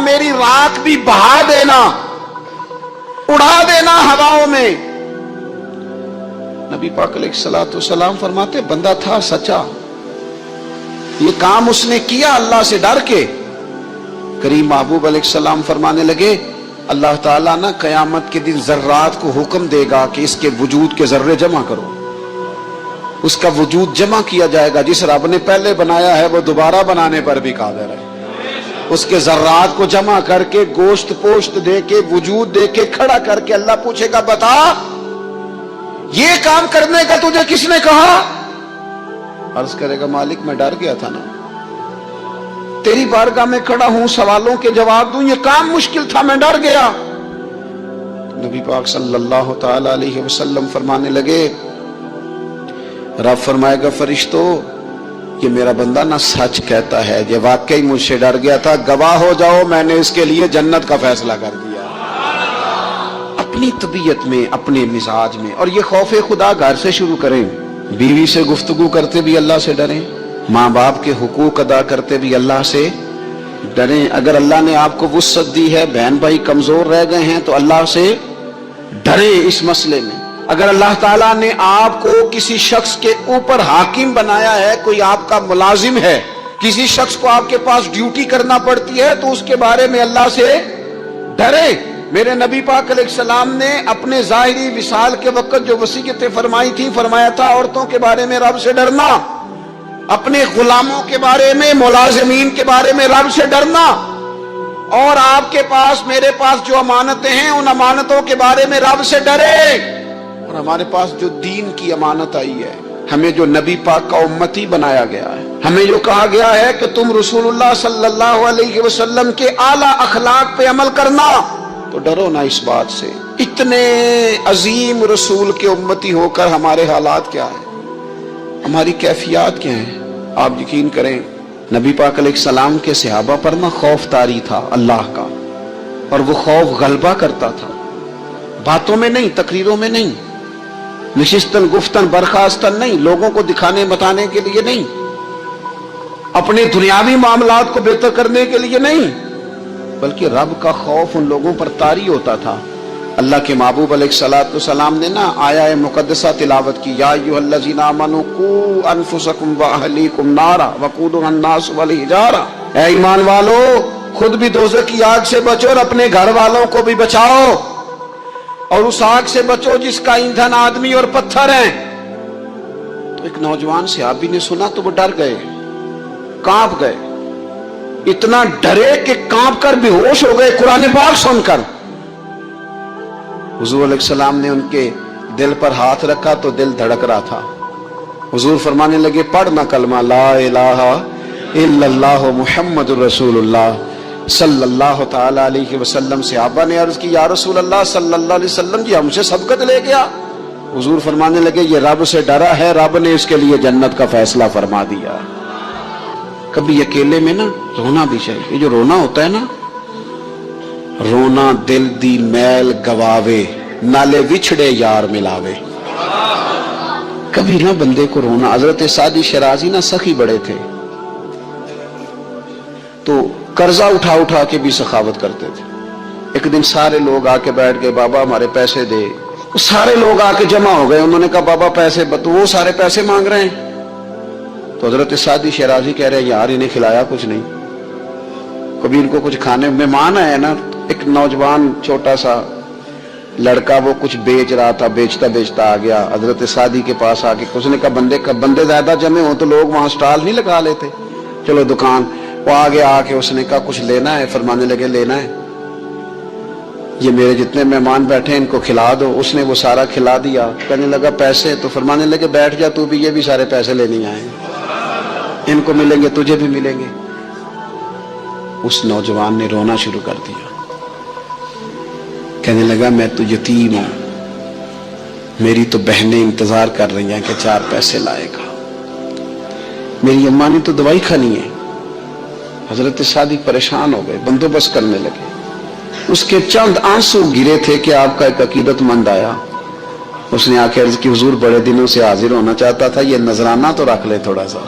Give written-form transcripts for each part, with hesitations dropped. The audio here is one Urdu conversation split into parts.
میری راکھ بھی بہا دینا، اڑا دینا ہواؤں میں۔ نبی پاک علیہ الصلوۃ والسلام فرماتے بندہ تھا سچا، یہ کام اس نے کیا اللہ سے ڈر کے۔ کریم محبوب علیہ السلام فرمانے لگے اللہ تعالیٰ نا قیامت کے دن ذرات کو حکم دے گا کہ اس کے وجود کے ذرے جمع کرو، اس کا وجود جمع کیا جائے گا۔ جس رب نے پہلے بنایا ہے وہ دوبارہ بنانے پر بھی قادر ہے۔ اس کے ذرات کو جمع کر کے گوشت پوشت دے کے وجود دے کے کھڑا کر کے اللہ پوچھے گا بتا یہ کام کرنے کا تجھے کس نے کہا؟ عرض کرے گا مالک میں ڈر گیا تھا نا، تیری بارگاہ میں کھڑا ہوں سوالوں کے جواب دوں، یہ کام مشکل تھا میں ڈر گیا۔ نبی پاک صلی اللہ تعالی علیہ وسلم فرمانے لگے رب فرمائے گا فرشتو یہ میرا بندہ نہ سچ کہتا ہے، یہ واقعی مجھ سے ڈر گیا تھا، گواہ ہو جاؤ میں نے اس کے لیے جنت کا فیصلہ کر دیا۔ اپنی طبیعت میں اپنے مزاج میں، اور یہ خوف خدا گھر سے شروع کریں، بیوی سے گفتگو کرتے بھی اللہ سے ڈریں، ماں باپ کے حقوق ادا کرتے بھی اللہ سے ڈریں۔ اگر اللہ نے آپ کو وسعت دی ہے، بہن بھائی کمزور رہ گئے ہیں تو اللہ سے ڈریں اس مسئلے میں۔ اگر اللہ تعالیٰ نے آپ کو کسی شخص کے اوپر حاکم بنایا ہے، کوئی آپ کا ملازم ہے، کسی شخص کو آپ کے پاس ڈیوٹی کرنا پڑتی ہے تو اس کے بارے میں اللہ سے ڈریں۔ میرے نبی پاک علیہ السلام نے اپنے ظاہری وصال کے وقت جو وصیتیں فرمائی تھی، فرمایا تھا عورتوں کے بارے میں رب سے ڈرنا، اپنے غلاموں کے بارے میں، ملازمین کے بارے میں رب سے ڈرنا، اور آپ کے پاس میرے پاس جو امانتیں ہیں ان امانتوں کے بارے میں رب سے ڈرے۔ اور ہمارے پاس جو دین کی امانت آئی ہے، ہمیں جو نبی پاک کا امتی بنایا گیا ہے، ہمیں جو کہا گیا ہے کہ تم رسول اللہ صلی اللہ علیہ وسلم کے اعلیٰ اخلاق پہ عمل کرنا، تو ڈرو نہ اس بات سے۔ اتنے عظیم رسول کے امتی ہو کر ہمارے حالات کیا ہیں، ہماری کیفیات کیا ہیں؟ آپ یقین کریں نبی پاک علیہ السلام کے صحابہ پر نہ خوف طاری تھا اللہ کا، اور وہ خوف غلبہ کرتا تھا، باتوں میں نہیں، تقریروں میں نہیں، نشستن گفتن برخاستن نہیں، لوگوں کو دکھانے بتانے کے لیے نہیں، اپنے دنیاوی معاملات کو بہتر کرنے کے لیے نہیں، بلکہ رب کا خوف ان لوگوں پر طاری ہوتا تھا۔ اللہ کے محبوب علیہ الصلوۃ والسلام نے نا آیہ مقدسہ تلاوت کی، یا ایھا الذین آمنوا قوا انفسکم واہلیکم نارا وقودھا الناس والحجارہ، اے ایمان والو خود بھی دوزخ کی آگ سے بچو اور اپنے گھر والوں کو بھی بچاؤ، اور اس آگ سے بچو جس کا ایندھن آدمی اور پتھر ہیں۔ تو ایک نوجوان صحابی نے سنا تو وہ ڈر گئے، کانپ گئے، اتنا ڈرے کہ کانپ کر بے ہوش ہو گئے قرآن پاک سن کر۔ حضور علیہ السلام نے ان کے دل پر ہاتھ رکھا تو دل دھڑک رہا تھا۔ حضور فرمانے لگے پڑھنا کلمہ لا الہ الا اللہ محمد الرسول اللہ صلی اللہ تعالی علیہ وسلم۔ صحابہ نے عرض کی یا رسول اللہ صلی اللہ علیہ وسلم جی ہم سے سبقت لے گیا۔ حضور فرمانے لگے یہ رب سے ڈرا ہے، رب نے اس کے لیے جنت کا فیصلہ فرما دیا۔ کبھی اکیلے میں نا رونا بھی چاہیے، یہ جو رونا ہوتا ہے نا، رونا دل دی میل گواوے، نالے وچھڑے یار ملاوے۔ کبھی نہ بندے کو رونا، حضرت سعدی شرازی نا سخی بڑے تھے تو قرضہ اٹھا اٹھا کے بھی سخاوت کرتے تھے۔ ایک دن سارے لوگ آ کے بیٹھ گئے، بابا ہمارے پیسے دے۔ سارے لوگ آ کے جمع ہو گئے، انہوں نے کہا بابا پیسے، تو وہ سارے پیسے مانگ رہے ہیں۔ تو حضرت سعدی شرازی کہہ رہے ہیں یار انہیں کھلایا کچھ نہیں، کبھی ان کو کچھ کھانے، مہمان آئے نا۔ ایک نوجوان چھوٹا سا لڑکا وہ کچھ بیچ رہا تھا، بیچتا بیچتا آ گیا حضرت سعدی کے پاس آ کے، اس نے کہا بندے زیادہ جمع ہوں تو لوگ وہاں سٹال نہیں لگا لیتے، چلو دکان۔ وہ آگے آ کے اس نے کہا کچھ لینا ہے؟ فرمانے لگے لینا ہے، یہ میرے جتنے مہمان بیٹھے ہیں ان کو کھلا دو۔ اس نے وہ سارا کھلا دیا۔ کہنے لگا پیسے؟ تو فرمانے لگے بیٹھ جا تو بھی، یہ بھی سارے پیسے لینے آئے ہیں، ان کو ملیں گے تجھے بھی ملیں گے۔ اس نوجوان نے رونا شروع کر دیا، کہنے لگا میں تو یتیم ہوں، میری تو بہنیں انتظار کر رہی ہیں کہ 4 پیسے لائے گا، میری اماں نے تو دوائی کھانی ہے۔ حضرت سعدی پریشان ہو گئے، بندوبست کرنے لگے۔ اس کے چند آنسو گرے تھے کہ آپ کا ایک عقیدت مند آیا، اس نے آ کے عرض کی حضور بڑے دنوں سے حاضر ہونا چاہتا تھا، یہ نذرانہ تو رکھ لے تھوڑا سا۔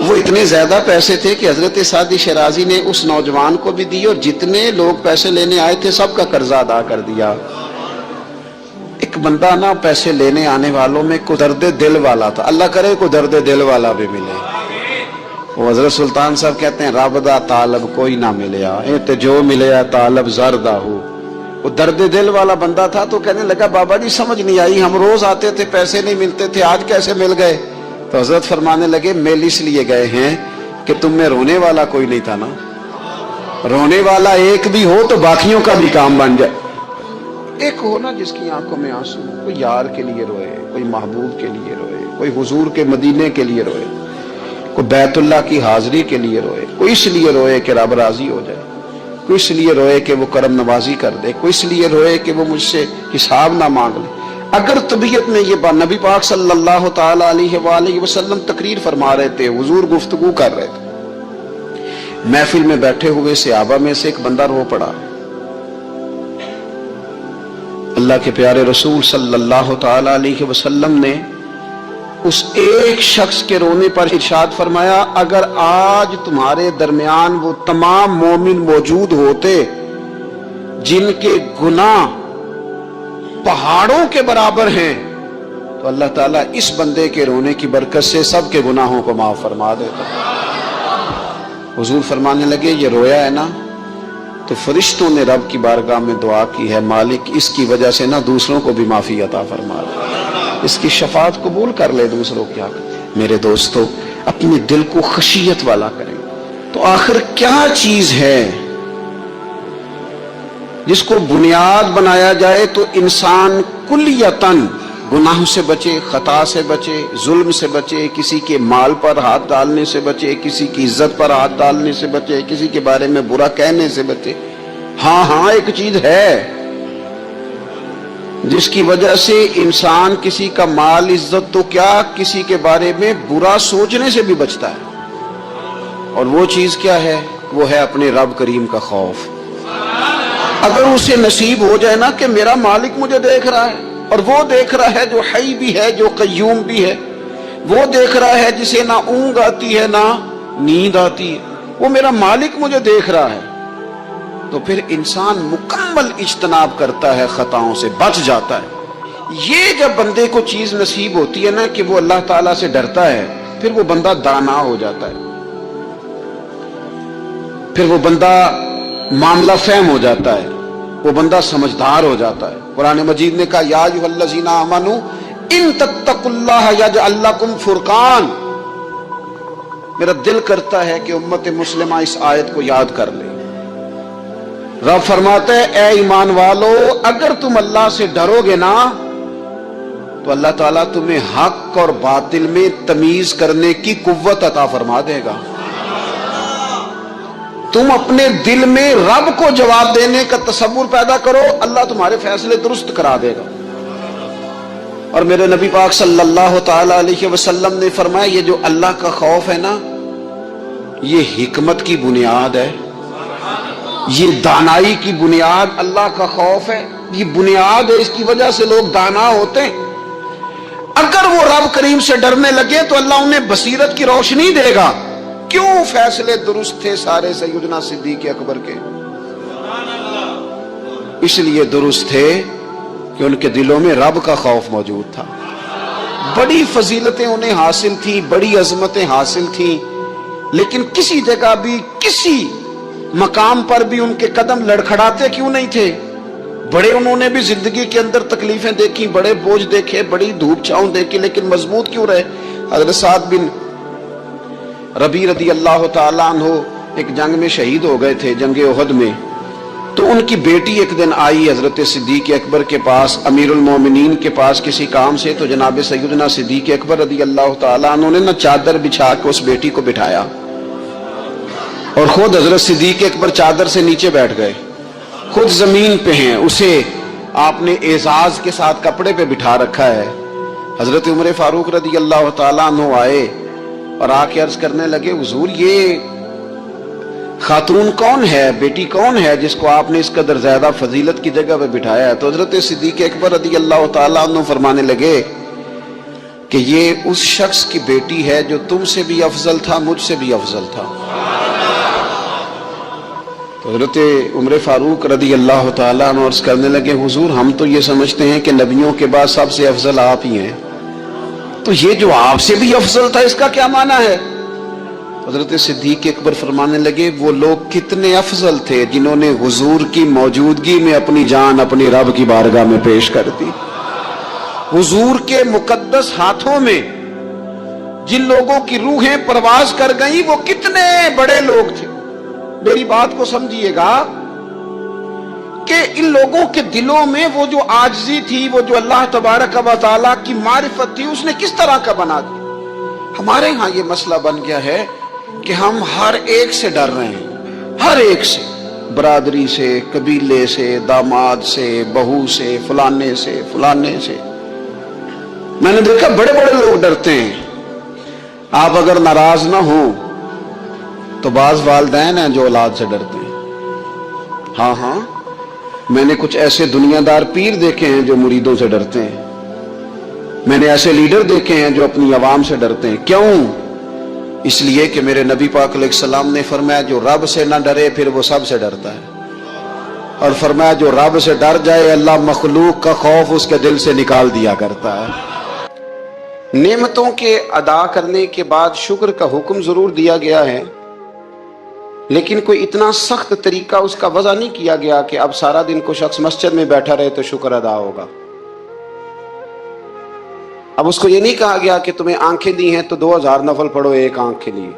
وہ اتنے زیادہ پیسے تھے کہ حضرت سعدی شیرازی نے اس نوجوان کو بھی دی اور جتنے لوگ پیسے لینے آئے تھے سب کا قرضہ ادا کر دیا۔ ایک بندہ نا پیسے لینے آنے والوں میں کوئی درد دل والا تھا، اللہ کرے کوئی درد دل والا بھی ملے۔ وہ حضرت سلطان صاحب کہتے ہیں رب دا طالب کوئی نہ ملیا، تے جو ملیا طالب زردہ ہو۔ وہ درد دل والا بندہ تھا تو کہنے لگا بابا جی سمجھ نہیں آئی، ہم روز آتے تھے پیسے نہیں ملتے تھے، آج کیسے مل گئے؟ تو حضرت فرمانے لگے مل اس لیے گئے ہیں کہ تم میں رونے والا کوئی نہیں تھا نا، رونے والا ایک بھی ہو تو باقیوں کا بھی کام بن جائے۔ ایک ہو نا جس کی آنکھوں میں آنسو، کوئی یار کے لیے روئے، کوئی محبوب کے لیے روئے، کوئی حضور کے مدینے کے لیے روئے، کوئی بیت اللہ کی حاضری کے لیے روئے، کوئی اس لیے روئے کہ رب راضی ہو جائے، کوئی اس لیے روئے کہ وہ کرم نوازی کر دے، کوئی اس لیے روئے کہ وہ مجھ سے حساب نہ مانگ لے۔ اگر طبیعت میں یہ بات، نبی پاک صلی اللہ تعالی علیہ وآلہ وسلم تقریر فرما رہے تھے، حضور گفتگو کر رہے تھے، محفل میں بیٹھے ہوئے صحابہ میں سے ایک بندہ رو پڑا۔ اللہ کے پیارے رسول صلی اللہ تعالی علیہ وسلم نے اس ایک شخص کے رونے پر ارشاد فرمایا اگر آج تمہارے درمیان وہ تمام مومن موجود ہوتے جن کے گناہ پہاڑوں کے برابر ہیں تو اللہ تعالیٰ اس بندے کے رونے کی برکت سے سب کے گناہوں کو معاف فرما دیتا۔ حضور فرمانے لگے یہ رویا ہے نا تو فرشتوں نے رب کی بارگاہ میں دعا کی ہے مالک اس کی وجہ سے نہ دوسروں کو بھی معافی عطا فرما دے، اس کی شفاعت قبول کر لے دوسروں کی حق۔ میرے دوستو اپنے دل کو خشیت والا کریں تو آخر کیا چیز ہے جس کو بنیاد بنایا جائے تو انسان کلیتاً گناہ سے بچے، خطا سے بچے، ظلم سے بچے، کسی کے مال پر ہاتھ ڈالنے سے بچے، کسی کی عزت پر ہاتھ ڈالنے سے بچے، کسی کے بارے میں برا کہنے سے بچے۔ ہاں ایک چیز ہے جس کی وجہ سے انسان کسی کا مال عزت تو کیا کسی کے بارے میں برا سوچنے سے بھی بچتا ہے، اور وہ چیز کیا ہے؟ وہ ہے اپنے رب کریم کا خوف۔ اگر اسے نصیب ہو جائے نا کہ میرا مالک مجھے دیکھ رہا ہے، اور وہ دیکھ رہا ہے جو حی بھی ہے، جو قیوم بھی ہے، وہ دیکھ رہا ہے جسے نہ اونگ آتی ہے نہ نیند آتی ہے، وہ میرا مالک مجھے دیکھ رہا ہے، تو پھر انسان مکمل اجتناب کرتا ہے، خطاؤں سے بچ جاتا ہے۔ یہ جب بندے کو چیز نصیب ہوتی ہے نا کہ وہ اللہ تعالیٰ سے ڈرتا ہے، پھر وہ بندہ دانا ہو جاتا ہے، پھر وہ بندہ معاملہ فہم ہو جاتا ہے، وہ بندہ سمجھدار ہو جاتا ہے۔ قرآن مجید نے کہا یا ایھا الذین آمنوا ان تتقوا اللہ یجعل لکم فرقان۔ میرا دل کرتا ہے کہ امت مسلمہ اس آیت کو یاد کر لے۔ رب فرماتا ہے اے ایمان والو اگر تم اللہ سے ڈرو گے نا تو اللہ تعالیٰ تمہیں حق اور باطل میں تمیز کرنے کی قوت عطا فرما دے گا۔ تم اپنے دل میں رب کو جواب دینے کا تصور پیدا کرو، اللہ تمہارے فیصلے درست کرا دے گا۔ اور میرے نبی پاک صلی اللہ تعالی علیہ وسلم نے فرمایا یہ جو اللہ کا خوف ہے نا یہ حکمت کی بنیاد ہے، یہ دانائی کی بنیاد اللہ کا خوف ہے، یہ بنیاد ہے، اس کی وجہ سے لوگ دانا ہوتے ہیں۔ اگر وہ رب کریم سے ڈرنے لگے تو اللہ انہیں بصیرت کی روشنی دے گا۔ کیوں فیصلے درست تھے سارے سیدنا صدیق اکبر کے؟ اس لیے درست تھے کہ ان کے دلوں میں رب کا خوف موجود تھا، بڑی فضیلتیں انہیں حاصل تھیں، بڑی عظمتیں حاصل تھیں، لیکن کسی جگہ بھی کسی مقام پر بھی ان کے قدم لڑکھڑاتے کیوں نہیں تھے؟ بڑے انہوں نے بھی زندگی کے اندر تکلیفیں دیکھی، بڑے بوجھ دیکھے، بڑی دھوپ چھاؤں دیکھی، لیکن مضبوط کیوں رہے؟ حضرت سعد بن ربیع رضی اللہ تعالیٰ عنہ ایک جنگ میں شہید ہو گئے تھے، جنگ احد میں۔ تو ان کی بیٹی ایک دن آئی حضرت صدیق اکبر کے پاس، امیر المومنین کے پاس کسی کام سے، تو جناب سیدنا صدیق اکبر رضی اللہ تعالیٰ عنہ نے نہ چادر بچھا کے اس بیٹی کو بٹھایا اور خود حضرت صدیق اکبر چادر سے نیچے بیٹھ گئے، خود زمین پہ ہیں، اسے آپ نے اعزاز کے ساتھ کپڑے پہ بٹھا رکھا ہے۔ حضرت عمر فاروق رضی اللہ تعالیٰ عنہ آئے اور آ کے عرض کرنے لگے حضور یہ خاتون کون ہے، بیٹی کون ہے جس کو آپ نے اس قدر زیادہ فضیلت کی جگہ پہ بٹھایا ہے؟ تو حضرت صدیق اکبر رضی اللہ تعالیٰ عنہ فرمانے لگے کہ یہ اس شخص کی بیٹی ہے جو تم سے بھی افضل تھا، مجھ سے بھی افضل تھا۔ تو حضرت عمر فاروق رضی اللہ تعالیٰ عنہ عرض کرنے لگے، حضور ہم تو یہ سمجھتے ہیں کہ نبیوں کے بعد سب سے افضل آپ ہی ہیں، تو یہ جو آپ سے بھی افضل تھا اس کا کیا معنی ہے؟ حضرت صدیق اکبر فرمانے لگے، وہ لوگ کتنے افضل تھے جنہوں نے حضور کی موجودگی میں اپنی جان اپنی رب کی بارگاہ میں پیش کر دی۔ حضور کے مقدس ہاتھوں میں جن لوگوں کی روحیں پرواز کر گئیں وہ کتنے بڑے لوگ تھے۔ میری بات کو سمجھیے گا کہ ان لوگوں کے دلوں میں وہ جو عاجزی تھی، وہ جو اللہ تبارک و تعالیٰ کی معرفت تھی، اس نے کس طرح کا بنا دیا۔ ہمارے ہاں یہ مسئلہ بن گیا ہے کہ ہم ہر ایک سے ڈر رہے ہیں، ہر ایک سے، برادری سے، قبیلے سے، داماد سے، بہو سے، فلانے سے، فلانے سے۔ میں نے دیکھا بڑے بڑے لوگ ڈرتے ہیں۔ آپ اگر ناراض نہ ہوں تو بعض والدین ہیں جو اولاد سے ڈرتے ہیں۔ ہاں میں نے کچھ ایسے دنیا دار پیر دیکھے ہیں جو مریدوں سے ڈرتے ہیں، میں نے ایسے لیڈر دیکھے ہیں جو اپنی عوام سے ڈرتے ہیں۔ کیوں؟ اس لیے کہ میرے نبی پاک علیہ السلام نے فرمایا جو رب سے نہ ڈرے پھر وہ سب سے ڈرتا ہے، اور فرمایا جو رب سے ڈر جائے اللہ مخلوق کا خوف اس کے دل سے نکال دیا کرتا ہے۔ نعمتوں کے ادا کرنے کے بعد شکر کا حکم ضرور دیا گیا ہے، لیکن کوئی اتنا سخت طریقہ اس کا وضع نہیں کیا گیا کہ اب سارا دن کو شخص مسجد میں بیٹھا رہے تو شکر ادا ہوگا۔ اب اس کو یہ نہیں کہا گیا کہ تمہیں آنکھیں دی ہیں تو 2000 نفل پڑھو ایک آنکھ کے لیے،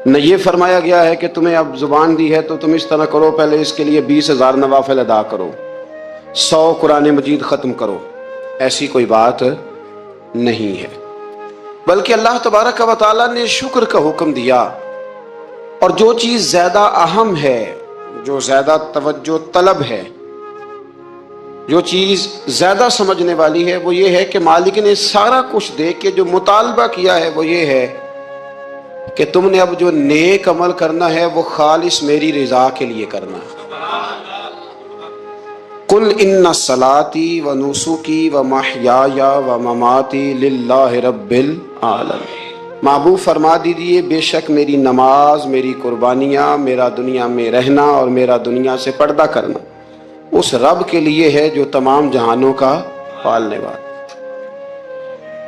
نہ یہ فرمایا گیا ہے کہ تمہیں اب زبان دی ہے تو تم اس طرح کرو، پہلے اس کے لیے 20,000 نوافل ادا کرو، 100 قرآن مجید ختم کرو۔ ایسی کوئی بات نہیں ہے، بلکہ اللہ تبارک و تعالیٰ نے شکر کا حکم دیا، اور جو چیز زیادہ اہم ہے، جو زیادہ توجہ طلب ہے، جو چیز زیادہ سمجھنے والی ہے، وہ یہ ہے کہ مالک نے سارا کچھ دے کے جو مطالبہ کیا ہے وہ یہ ہے کہ تم نے اب جو نیک عمل کرنا ہے وہ خالص میری رضا کے لیے کرنا ہے۔ قل ان صلاتی و نسکی و محیای و مماتی للہ رب العالمین، محبوب فرما دیجیے بے شک میری نماز، میری قربانیاں، میرا دنیا میں رہنا اور میرا دنیا سے پردہ کرنا اس رب کے لیے ہے جو تمام جہانوں کا پالنے والا۔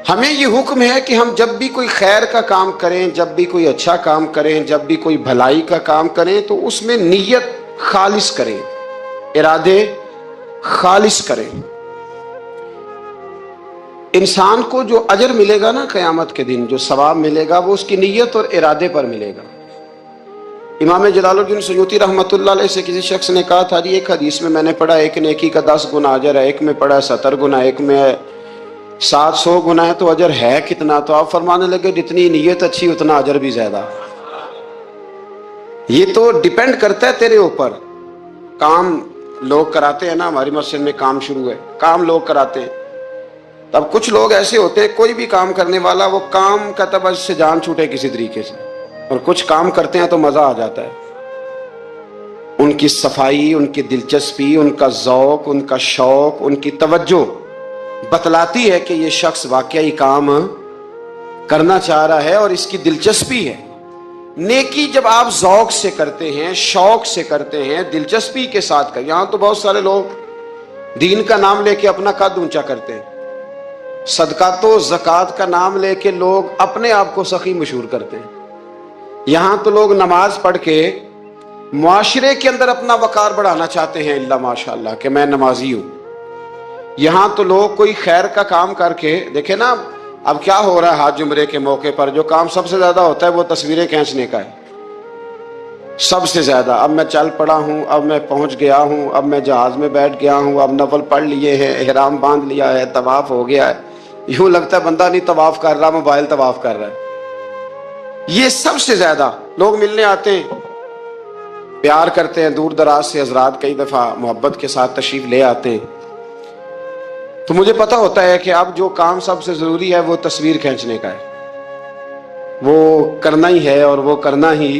ہمیں یہ حکم ہے کہ ہم جب بھی کوئی خیر کا کام کریں، جب بھی کوئی اچھا کام کریں، جب بھی کوئی بھلائی کا کام کریں تو اس میں نیت خالص کریں، ارادے خالص کریں۔ انسان کو جو اجر ملے گا نا قیامت کے دن، جو ثواب ملے گا وہ اس کی نیت اور ارادے پر ملے گا۔ امام جلال الدین سیوطی رحمۃ اللہ علیہ سے کسی شخص نے کہا تھا جی ایک حدیث میں میں نے پڑھا ایک نیکی کا 10 گنا اجر ہے، ایک میں پڑھا 70 گنا، ایک میں 700 گنا ہے، تو اجر ہے کتنا؟ تو آپ فرمانے لگے جتنی نیت اچھی اتنا اجر بھی زیادہ۔ یہ تو ڈیپینڈ کرتا ہے تیرے اوپر۔ کام لوگ کراتے ہیں نا، ہماری مسجد میں کام شروع ہے، کام لوگ کراتے ہیں، تب کچھ لوگ ایسے ہوتے ہیں کوئی بھی کام کرنے والا وہ کام کا تب سے جان چھوٹے کسی طریقے سے، اور کچھ کام کرتے ہیں تو مزہ آ جاتا ہے۔ ان کی صفائی، ان کی دلچسپی، ان کا ذوق، ان کا شوق، ان کی توجہ بتلاتی ہے کہ یہ شخص واقعی کام کرنا چاہ رہا ہے اور اس کی دلچسپی ہے۔ نیکی جب آپ ذوق سے کرتے ہیں، شوق سے کرتے ہیں، دلچسپی کے ساتھ کرتے ہیں۔ یہاں تو بہت سارے لوگ دین کا نام لے کے اپنا قد اونچا کرتے ہیں، صدقات و زکوٰۃ کا نام لے کے لوگ اپنے آپ کو سخی مشہور کرتے ہیں۔ یہاں تو لوگ نماز پڑھ کے معاشرے کے اندر اپنا وقار بڑھانا چاہتے ہیں، اللہ ماشاءاللہ کہ میں نمازی ہوں۔ یہاں تو لوگ کوئی خیر کا کام کر کے دیکھیں نا، اب کیا ہو رہا ہے حج عمرے کے موقع پر جو کام سب سے زیادہ ہوتا ہے وہ تصویریں کھینچنے کا ہے، سب سے زیادہ۔ اب میں چل پڑا ہوں، اب میں پہنچ گیا ہوں، اب میں جہاز میں بیٹھ گیا ہوں، اب نفل پڑھ لیے ہیں، احرام باندھ لیا ہے، طواف ہو گیا ہے، یوں لگتا ہے بندہ نہیں طواف کر رہا، موبائل طواف کر رہا ہے۔ یہ سب سے زیادہ لوگ ملنے آتے ہیں، پیار کرتے ہیں، دور دراز سے حضرات کئی دفعہ محبت کے ساتھ تشریف لے آتے ہیں، تو مجھے پتہ ہوتا ہے کہ اب جو کام سب سے ضروری ہے وہ تصویر کھینچنے کا ہے، وہ کرنا ہی ہے اور وہ کرنا ہی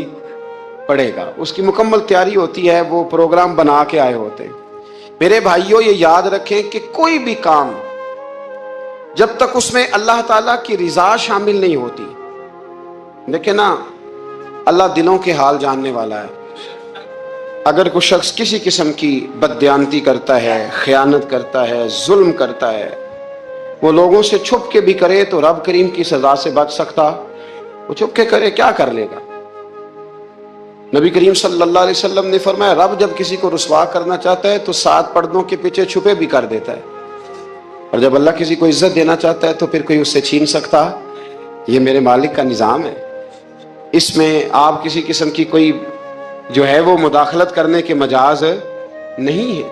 پڑے گا، اس کی مکمل تیاری ہوتی ہے، وہ پروگرام بنا کے آئے ہوتے ہیں۔ میرے بھائیوں یہ یاد رکھیں کہ کوئی بھی کام جب تک اس میں اللہ تعالیٰ کی رضا شامل نہیں ہوتی. دیکھیں نا، اللہ دلوں کے حال جاننے والا ہے. اگر کوئی شخص کسی قسم کی بددیانتی کرتا ہے، خیانت کرتا ہے، ظلم کرتا ہے، وہ لوگوں سے چھپ کے بھی کرے تو رب کریم کی سزا سے بچ سکتا؟ وہ چھپ کے کرے کیا کر لے گا؟ نبی کریم صلی اللہ علیہ وسلم نے فرمایا رب جب کسی کو رسوا کرنا چاہتا ہے تو 7 پردوں کے پیچھے چھپے بھی کر دیتا ہے، اور جب اللہ کسی کو عزت دینا چاہتا ہے تو پھر کوئی اس سے چھین سکتا؟ یہ میرے مالک کا نظام ہے. اس میں آپ کسی قسم کی کوئی جو ہے وہ مداخلت کرنے کے مجاز نہیں ہے.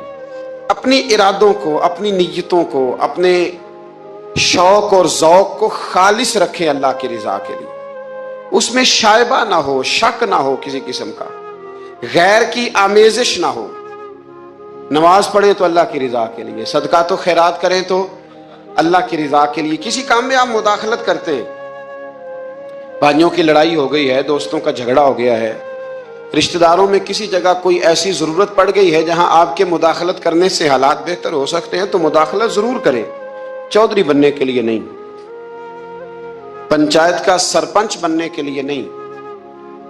اپنی ارادوں کو، اپنی نیتوں کو، اپنے شوق اور ذوق کو خالص رکھیں اللہ کی رضا کے لیے. اس میں شائبہ نہ ہو، شک نہ ہو کسی قسم کا، غیر کی آمیزش نہ ہو. نماز پڑھیں تو اللہ کی رضا کے لیے، صدقات و خیرات کریں تو اللہ کی رضا کے لیے. کسی کام میں آپ مداخلت کرتے ہیں، بھائیوں کی لڑائی ہو گئی ہے، دوستوں کا جھگڑا ہو گیا ہے، رشتہ داروں میں کسی جگہ کوئی ایسی ضرورت پڑ گئی ہے جہاں آپ کے مداخلت کرنے سے حالات بہتر ہو سکتے ہیں تو مداخلت ضرور کریں، چودھری بننے کے لیے نہیں، پنچایت کا سرپنچ بننے کے لیے نہیں.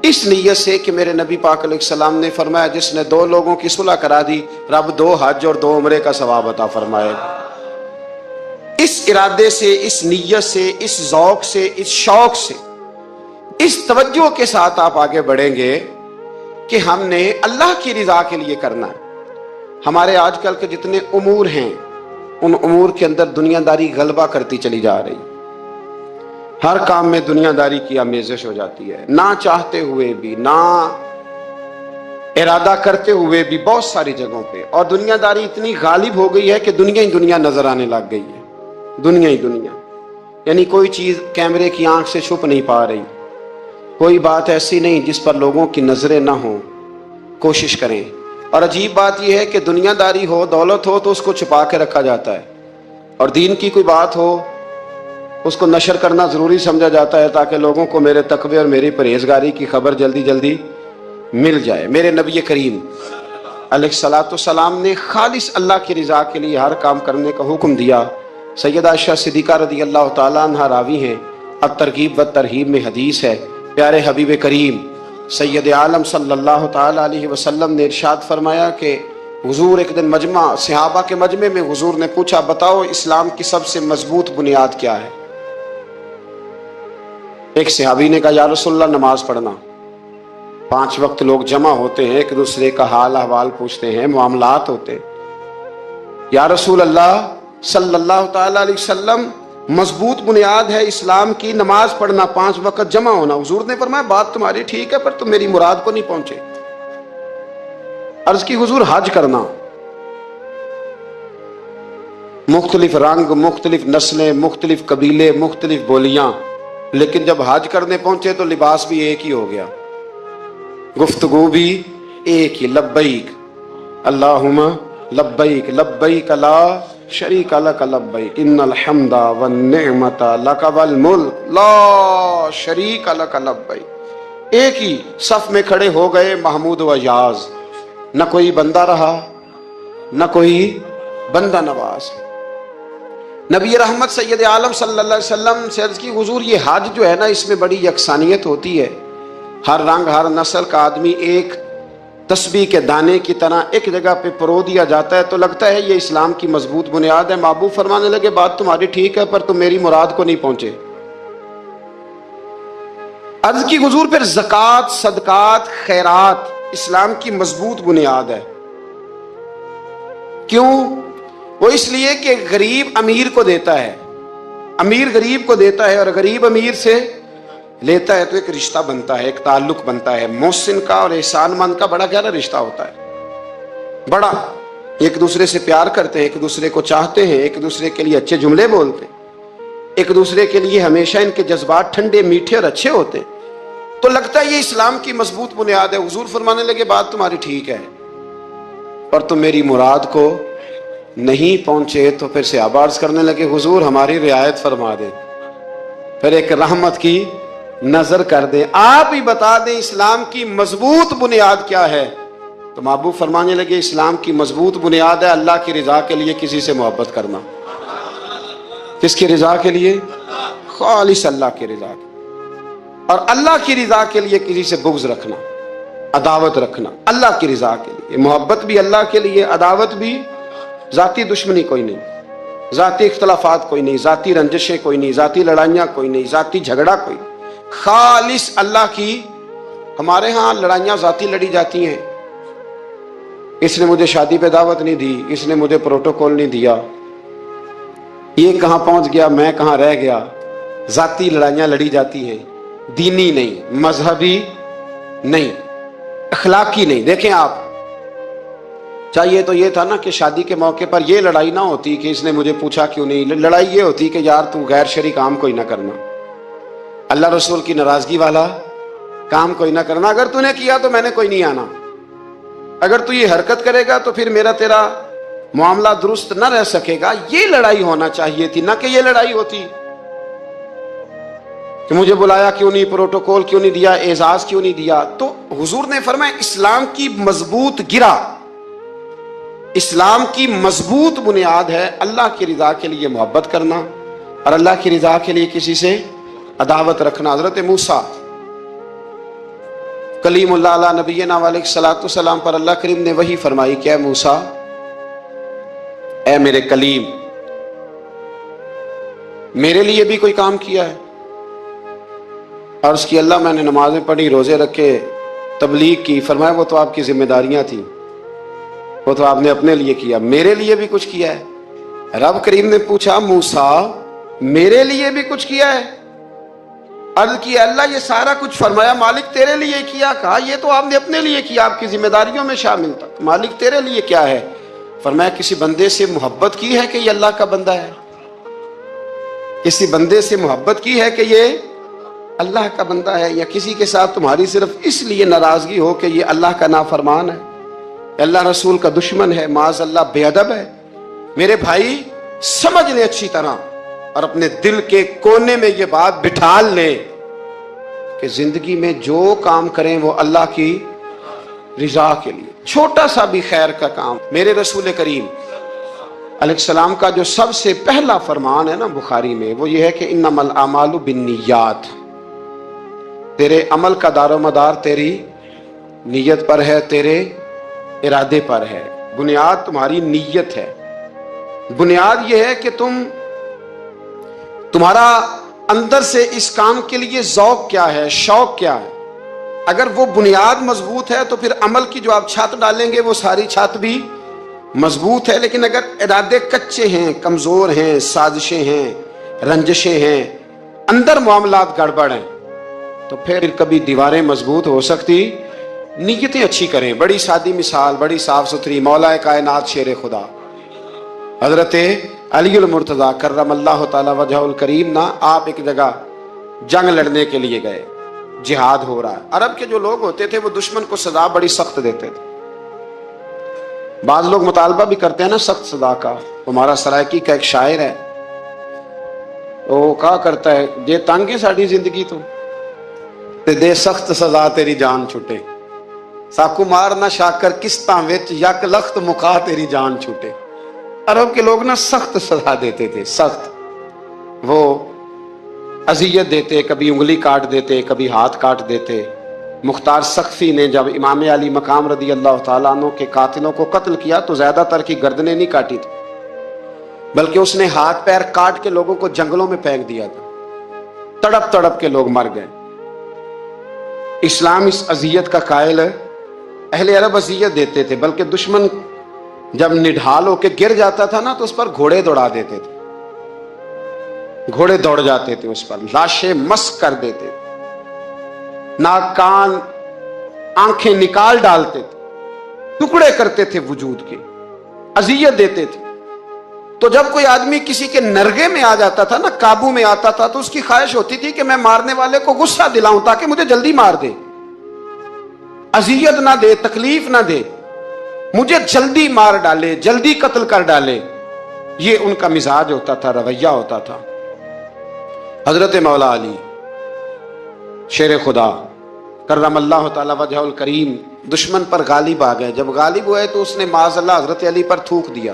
اس نیت سے کہ میرے نبی پاک علیہ السلام نے فرمایا جس نے 2 لوگوں کی صلح کرا دی رب 2 حج اور 2 عمرے کا ثواب عطا فرمائے. اس ارادے سے، اس نیت سے، اس ذوق سے، اس شوق سے، اس توجہ کے ساتھ آپ آگے بڑھیں گے کہ ہم نے اللہ کی رضا کے لیے کرنا ہے. ہمارے آج کل کے جتنے امور ہیں ان امور کے اندر دنیا داری غلبہ کرتی چلی جا رہی. ہر کام میں دنیا داری کی آمیزش ہو جاتی ہے، نہ چاہتے ہوئے بھی، نہ ارادہ کرتے ہوئے بھی، بہت ساری جگہوں پہ. اور دنیا داری اتنی غالب ہو گئی ہے کہ دنیا ہی دنیا نظر آنے لگ گئی ہے. دنیا ہی دنیا، یعنی کوئی چیز کیمرے کی آنکھ سے چھپ نہیں پا رہی. کوئی بات ایسی نہیں جس پر لوگوں کی نظریں نہ ہوں. کوشش کریں. اور عجیب بات یہ ہے کہ دنیا داری ہو، دولت ہو تو اس کو چھپا کے رکھا جاتا ہے، اور دین کی کوئی بات ہو اس کو نشر کرنا ضروری سمجھا جاتا ہے تاکہ لوگوں کو میرے تقوی اور میری پرہیزگاری کی خبر جلدی جلدی مل جائے. میرے نبی کریم علیہ الصلوۃ والسلام نے خالص اللہ کی رضا کے لیے ہر کام کرنے کا حکم دیا. سیدہ عائشہ صدیقہ رضی اللہ تعالیٰ عنہا راوی ہیں، الترغیب و ترہیب میں حدیث ہے. پیارے حبیب کریم سید عالم صلی اللہ تعالیٰ علیہ وسلم نے ارشاد فرمایا کہ حضور ایک دن مجمع، صحابہ کے مجمع میں حضور نے پوچھا بتاؤ اسلام کی سب سے مضبوط بنیاد کیا ہے؟ ایک صحابی نے کہا یا رسول اللہ نماز پڑھنا. 5 وقت لوگ جمع ہوتے ہیں، ایک دوسرے کا حال احوال پوچھتے ہیں، معاملات ہوتے ہیں. یا رسول اللہ صلی اللہ تعالیٰ علیہ وسلم مضبوط بنیاد ہے اسلام کی نماز پڑھنا، 5 وقت جمع ہونا. حضور نے فرمایا بات تمہاری ٹھیک ہے پر تم میری مراد کو نہیں پہنچے. عرض کی حضور حج کرنا، مختلف رنگ، مختلف نسلیں، مختلف قبیلے، مختلف بولیاں، لیکن جب حج کرنے پہنچے تو لباس بھی ایک ہی ہو گیا، گفتگو بھی ایک ہی، لبیک اللہم لبیک لبیک لا شریک لک لبیک ان الحمد والنعمت لک والملک لا شریک لک لبیک. ایک ہی صف میں کھڑے ہو گئے محمود و یاز، نہ کوئی بندہ رہا نہ کوئی بندہ نواز. نبی رحمت سید عالم صلی اللہ علیہ وسلم سے عرض کی حضور یہ حج جو ہے نا اس میں بڑی یکسانیت ہوتی ہے، ہر رنگ ہر نسل کا آدمی ایک تسبیح کے دانے کی طرح ایک جگہ پہ پرو دیا جاتا ہے، تو لگتا ہے یہ اسلام کی مضبوط بنیاد ہے. محبوب فرمانے لگے بات تمہاری ٹھیک ہے پر تم میری مراد کو نہیں پہنچے. عرض کی حضور پھر زکوٰۃ، صدقات، خیرات اسلام کی مضبوط بنیاد ہے. کیوں؟ وہ اس لیے کہ غریب امیر کو دیتا ہے، امیر غریب کو دیتا ہے، اور غریب امیر سے لیتا ہے تو ایک رشتہ بنتا ہے، ایک تعلق بنتا ہے. محسن کا اور احسان مند کا بڑا گہرا رشتہ ہوتا ہے، بڑا ایک دوسرے سے پیار کرتے ہیں، ایک دوسرے کو چاہتے ہیں، ایک دوسرے کے لیے اچھے جملے بولتے ہیں، ایک دوسرے کے لیے ہمیشہ ان کے جذبات ٹھنڈے میٹھے اور اچھے ہوتے ہیں. تو لگتا ہے یہ اسلام کی مضبوط بنیاد ہے. حضور فرمانے لگے بات تمہاری ٹھیک ہے اور تم میری مراد کو نہیں پہنچے. تو پھر صحابہ عرض کرنے لگے حضور ہماری رعایت فرما دیں، پھر ایک رحمت کی نظر کر دیں، آپ ہی بتا دیں اسلام کی مضبوط بنیاد کیا ہے. تو محبوب فرمانے لگے اسلام کی مضبوط بنیاد ہے اللہ کی رضا کے لیے کسی سے محبت کرنا. کس کی رضا کے لیے؟ خالص اللہ کی رضا کے، اور اللہ کی رضا کے لیے کسی سے بغض رکھنا، عداوت رکھنا، اللہ کی رضا کے لیے محبت بھی اللہ کے لیے، عداوت بھی، ذاتی دشمنی کوئی نہیں، ذاتی اختلافات کوئی نہیں، ذاتی رنجشیں کوئی نہیں، ذاتی لڑائیاں کوئی نہیں، ذاتی جھگڑا کوئی نہیں، خالص اللہ کی۔ ہمارے ہاں لڑائیاں ذاتی لڑی جاتی ہیں، اس نے مجھے شادی پہ دعوت نہیں دی، اس نے مجھے پروٹوکول نہیں دیا، یہ کہاں پہنچ گیا، میں کہاں رہ گیا، ذاتی لڑائیاں لڑی جاتی ہیں، دینی نہیں، مذہبی نہیں، اخلاقی نہیں۔ دیکھیں آپ، چاہیے تو یہ تھا نا کہ شادی کے موقع پر یہ لڑائی نہ ہوتی کہ اس نے مجھے پوچھا کیوں نہیں، لڑائی یہ ہوتی کہ یار تو غیر شرعی کام کوئی نہ کرنا، اللہ رسول کی ناراضگی والا کام کوئی نہ کرنا، اگر تو نے کیا تو میں نے کوئی نہیں آنا، اگر تو یہ حرکت کرے گا تو پھر میرا تیرا معاملہ درست نہ رہ سکے گا۔ یہ لڑائی ہونا چاہیے تھی، نہ کہ یہ لڑائی ہوتی کہ مجھے بلایا کیوں نہیں، پروٹوکول کیوں نہیں دیا، اعزاز کیوں نہیں دیا۔ تو حضور نے فرمایا اسلام کی مضبوط گرہ، اسلام کی مضبوط بنیاد ہے اللہ کی رضا کے لیے محبت کرنا اور اللہ کی رضا کے لیے کسی سے عداوت رکھنا۔ حضرت موسیٰ کلیم اللہ علیہ نبینا علیہ الصلوۃ والسلام پر اللہ کریم نے وحی فرمائی کہ اے موسیٰ، اے میرے کلیم، میرے لیے بھی کوئی کام کیا ہے؟ عرض کی اللہ میں نے نمازیں پڑھی، روزے رکھے، تبلیغ کی۔ فرمایا وہ تو آپ کی ذمہ داریاں تھیں، وہ تو آپ نے اپنے لیے کیا، میرے لیے بھی کچھ کیا ہے؟ رب کریم نے پوچھا موسیٰ میرے لیے بھی کچھ کیا ہے؟ عرض کی اللہ یہ سارا کچھ، فرمایا مالک تیرے لیے کیا؟ کہا یہ تو آپ نے اپنے لیے کیا، آپ کی ذمہ داریوں میں شامل تھا، مالک تیرے لیے کیا ہے؟ فرمایا کسی بندے سے محبت کی ہے کہ یہ اللہ کا بندہ ہے، کسی بندے سے محبت کی ہے کہ یہ اللہ کا بندہ ہے، یا کسی کے ساتھ تمہاری صرف اس لیے ناراضگی ہو کہ یہ اللہ کا نافرمان ہے، اللہ رسول کا دشمن ہے، معاذ اللہ بے ادب ہے؟ میرے بھائی سمجھ لیں اچھی طرح اور اپنے دل کے کونے میں یہ بات بٹھا لیں کہ زندگی میں جو کام کریں وہ اللہ کی رضا کے لیے، چھوٹا سا بھی خیر کا کام۔ میرے رسول کریم علیہ السلام کا جو سب سے پہلا فرمان ہے نا بخاری میں، وہ یہ ہے کہ انما الاعمال بالنیات، تیرے عمل کا دار و مدار تیری نیت پر ہے، تیرے ارادے پر ہے، بنیاد تمہاری نیت ہے۔ بنیاد یہ ہے کہ تمہارا اندر سے اس کام کے لیے ذوق کیا ہے، شوق کیا ہے۔ اگر وہ بنیاد مضبوط ہے تو پھر عمل کی جو آپ چھت ڈالیں گے وہ ساری چھت بھی مضبوط ہے، لیکن اگر ارادے کچے ہیں، کمزور ہیں، سازشیں ہیں، رنجشیں ہیں، اندر معاملات گڑبڑ ہیں، تو پھر کبھی دیواریں مضبوط ہو سکتی، نیتیں اچھی کریں۔ بڑی سادی مثال، بڑی صاف ستھری، مولا کائنات شیر خدا حضرت علی المرتضیٰ کرم اللہ تعالی وجہ الکریم نا، آپ ایک جگہ جنگ لڑنے کے لیے گئے، جہاد ہو رہا ہے۔ عرب کے جو لوگ ہوتے تھے وہ دشمن کو سزا بڑی سخت دیتے تھے، بعض لوگ مطالبہ بھی کرتے ہیں نا سخت سزا کا۔ ہمارا سرائکی کا ایک شاعر ہے، وہ کہا کرتا ہے جے تنگ ہے ساڈی زندگی تو تے دے سخت سزا تیری جان چھٹے، ساکو مار نہ شاکر کستاں وچ یک لخت مکا تیری جان چھوٹے۔ عرب کے لوگ نا سخت سزا دیتے تھے، سخت، وہ اذیت دیتے، کبھی انگلی کاٹ دیتے، کبھی ہاتھ کاٹ دیتے۔ مختار سقفی نے جب امام علی مقام رضی اللہ تعالیٰ عنہ کے قاتلوں کو قتل کیا تو زیادہ تر کی گردنیں نہیں کاٹی تھی، بلکہ اس نے ہاتھ پیر کاٹ کے لوگوں کو جنگلوں میں پھینک دیا تھا، تڑپ تڑپ کے لوگ مر گئے۔ اسلام اس اذیت کا قائل ہے۔ اہل عرب اذیت دیتے تھے، بلکہ دشمن جب نڈھال ہو کے گر جاتا تھا نا تو اس پر گھوڑے دوڑا دیتے تھے، گھوڑے دوڑ جاتے تھے اس پر، لاشیں مسک کر دیتے تھے، ناک کان آنکھیں نکال ڈالتے تھے، ٹکڑے کرتے تھے وجود کے، اذیت دیتے تھے۔ تو جب کوئی آدمی کسی کے نرغے میں آ جاتا تھا نا، قابو میں آتا تھا، تو اس کی خواہش ہوتی تھی کہ میں مارنے والے کو غصہ دلاؤں تاکہ مجھے جلدی مار دے، اذیت نہ دے، تکلیف نہ دے، مجھے جلدی مار ڈالے، جلدی قتل کر ڈالے۔ یہ ان کا مزاج ہوتا تھا، رویہ ہوتا تھا۔ حضرت مولا علی شیر خدا کرم اللہ تعالی وجہ الکریم دشمن پر غالب آ گئے۔ جب غالب ہوئے تو اس نے معاذ اللہ حضرت علی پر تھوک دیا،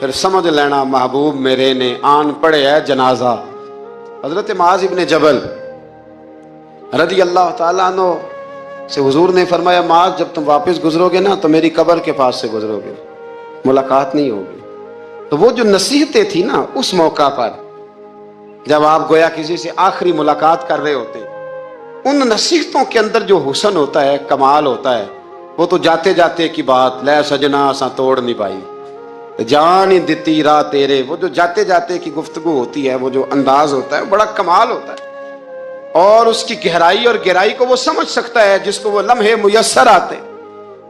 پھر سمجھ لینا محبوب میرے نے آن پڑے ہے جنازہ۔ حضرت معاذ ابن جبل رضی اللہ تعالیٰ عنہ سے حضور نے فرمایا معاذ جب تم واپس گزرو گے نا تو میری قبر کے پاس سے گزرو گے، ملاقات نہیں ہوگی۔ تو وہ جو نصیحتیں تھی نا اس موقع پر جب آپ گویا کسی سے آخری ملاقات کر رہے ہوتے، ان نصیحتوں کے اندر جو حسن ہوتا ہے، کمال ہوتا ہے، وہ تو جاتے جاتے کی بات لے سجنا اساں توڑ نہیں پائی جان ہی دتی راہ تیرے، وہ جو جاتے جاتے کی گفتگو ہوتی ہے، وہ جو انداز ہوتا ہے بڑا کمال ہوتا ہے، اور اس کی گہرائی اور گہرائی کو وہ سمجھ سکتا ہے جس کو وہ لمحے میسر آتے،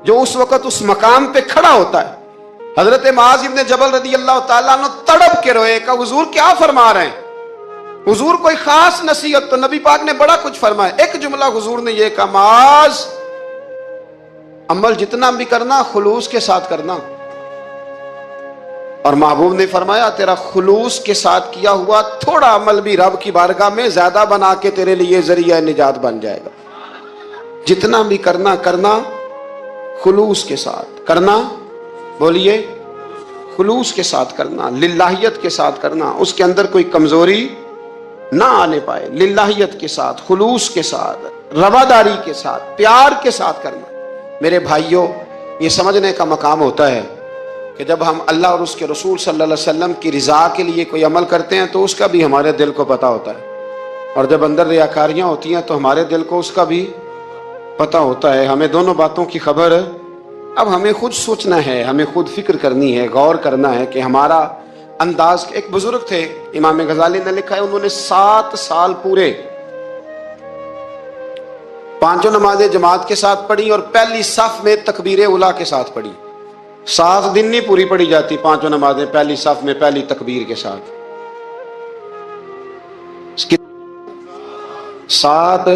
جو اس وقت اس مقام پہ کھڑا ہوتا ہے۔ حضرت معاذ ابن جبل رضی اللہ تعالیٰ عنہ تڑپ کے روئے کہ حضور کیا فرما رہے ہیں؟ حضور کوئی خاص نصیحت تو نبی پاک نے بڑا کچھ فرمایا، ایک جملہ حضور نے یہ کہا معاذ عمل جتنا بھی کرنا خلوص کے ساتھ کرنا، اور محبوب نے فرمایا تیرا خلوص کے ساتھ کیا ہوا تھوڑا عمل بھی رب کی بارگاہ میں زیادہ بنا کے تیرے لیے ذریعہ نجات بن جائے گا۔ جتنا بھی کرنا خلوص کے ساتھ کرنا، بولیے خلوص کے ساتھ کرنا، للہیت کے ساتھ کرنا، اس کے اندر کوئی کمزوری نہ آنے پائے، للہیت کے ساتھ، خلوص کے ساتھ، رواداری کے ساتھ، پیار کے ساتھ کرنا۔ میرے بھائیوں، یہ سمجھنے کا مقام ہوتا ہے کہ جب ہم اللہ اور اس کے رسول صلی اللہ علیہ وسلم کی رضا کے لیے کوئی عمل کرتے ہیں تو اس کا بھی ہمارے دل کو پتہ ہوتا ہے، اور جب اندر ریاکاریاں ہوتی ہیں تو ہمارے دل کو اس کا بھی پتہ ہوتا ہے۔ ہمیں دونوں باتوں کی خبر اب ہمیں خود سوچنا ہے، ہمیں خود فکر کرنی ہے، غور کرنا ہے کہ ہمارا انداز۔ ایک بزرگ تھے امام غزالی نے لکھا ہے، انہوں نے 7 سال پورے 5 نمازیں جماعت کے ساتھ پڑھی اور پہلی صف میں تکبیر اولیٰ کے ساتھ پڑھی۔ 7 دن نہیں پوری پڑھی جاتی 5 نمازیں پہلی صف میں پہلی تکبیر کے ساتھ۔ 7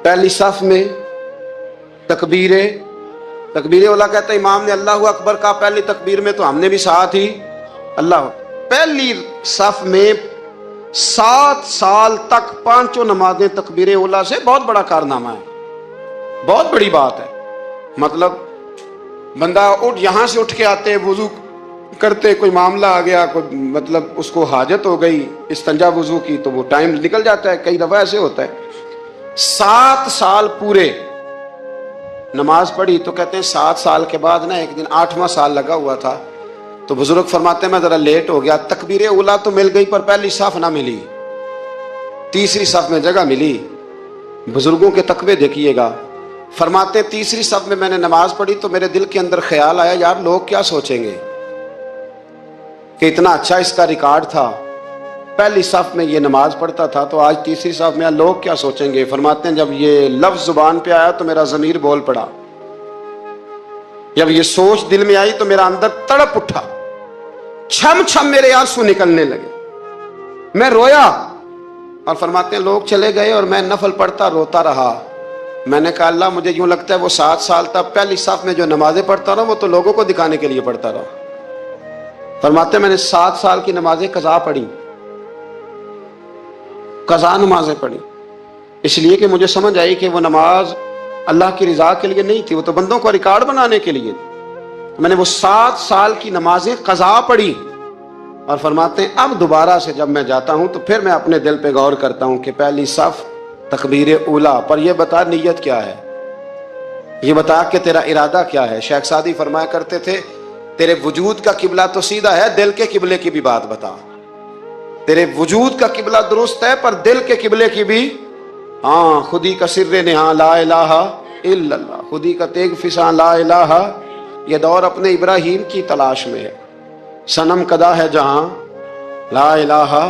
پہلی صف میں تکبیر اولیٰ کہتا ہے، امام نے اللہ اکبر کہا پہلی تکبیر میں تو ہم نے بھی ساتھ ہی اللہ۔ پہلی صف میں 7 سال تک 5 نمازیں تکبیر اولیٰ سے بہت بڑا کارنامہ ہے، بہت بڑی بات ہے۔ مطلب بندہ یہاں سے اٹھ کے آتے، وضو کرتے، کوئی معاملہ آ گیا، کوئی مطلب اس کو حاجت ہو گئی استنجا وضو کی، تو وہ ٹائم نکل جاتا ہے، کئی دفعہ ایسے ہوتا ہے۔ 7 سال پورے نماز پڑھی تو کہتے ہیں 7 سال کے بعد نا ایک دن 8واں سال لگا ہوا تھا، تو بزرگ فرماتے ہیں میں ذرا لیٹ ہو گیا، تکبیر اولیٰ تو مل گئی پر پہلی صف نہ ملی، تیسری صف میں جگہ ملی۔ بزرگوں کے تقوی دیکھیے گا، فرماتے ہیں تیسری صف میں میں نے نماز پڑھی تو میرے دل کے اندر خیال آیا یار لوگ کیا سوچیں گے کہ اتنا اچھا اس کا ریکارڈ تھا، پہلی صف میں یہ نماز پڑھتا تھا تو آج تیسری صف میں لوگ کیا سوچیں گے۔ فرماتے ہیں جب یہ لفظ زبان پہ آیا تو میرا ضمیر بول پڑا، جب یہ سوچ دل میں آئی تو میرا اندر تڑپ اٹھا، چھم چھم میرے آنسو نکلنے لگے، میں رویا۔ اور فرماتے ہیں لوگ چلے گئے اور میں نفل پڑھتا روتا رہا۔ میں نے کہا اللہ مجھے یوں لگتا ہے وہ 7 سال تک پہلی صف میں جو نمازیں پڑھتا رہا وہ تو لوگوں کو دکھانے کے لیے پڑھتا رہا۔ فرماتے ہیں میں نے 7 سال کی نمازیں قضا پڑھی، قضا نمازیں پڑھی، اس لیے کہ مجھے سمجھ آئی کہ وہ نماز اللہ کی رضا کے لیے نہیں تھی، وہ تو بندوں کو ریکارڈ بنانے کے لیے۔ میں نے وہ 7 سال کی نمازیں قضا پڑھی، اور فرماتے ہیں اب دوبارہ سے جب میں جاتا ہوں تو پھر میں اپنے دل پہ غور کرتا ہوں کہ پہلی صف تکبیر اولیٰ پر، یہ بتا نیت کیا ہے، یہ بتا کہ تیرا ارادہ کیا ہے۔ شیخ سعدی فرمایا کرتے تھے تیرے وجود کا قبلہ تو سیدھا ہے، دل کے قبلے کی بھی بات بتا۔ تیرے وجود کا قبلہ درست ہے پر دل کے قبلے کی بھی، ہاں خودی کا سر نہاں لا الہ الا اللہ، خودی کا تیگ فساں لا الہ، یہ دور اپنے ابراہیم کی تلاش میں ہے۔ صنم کدا ہے جہاں لا الہ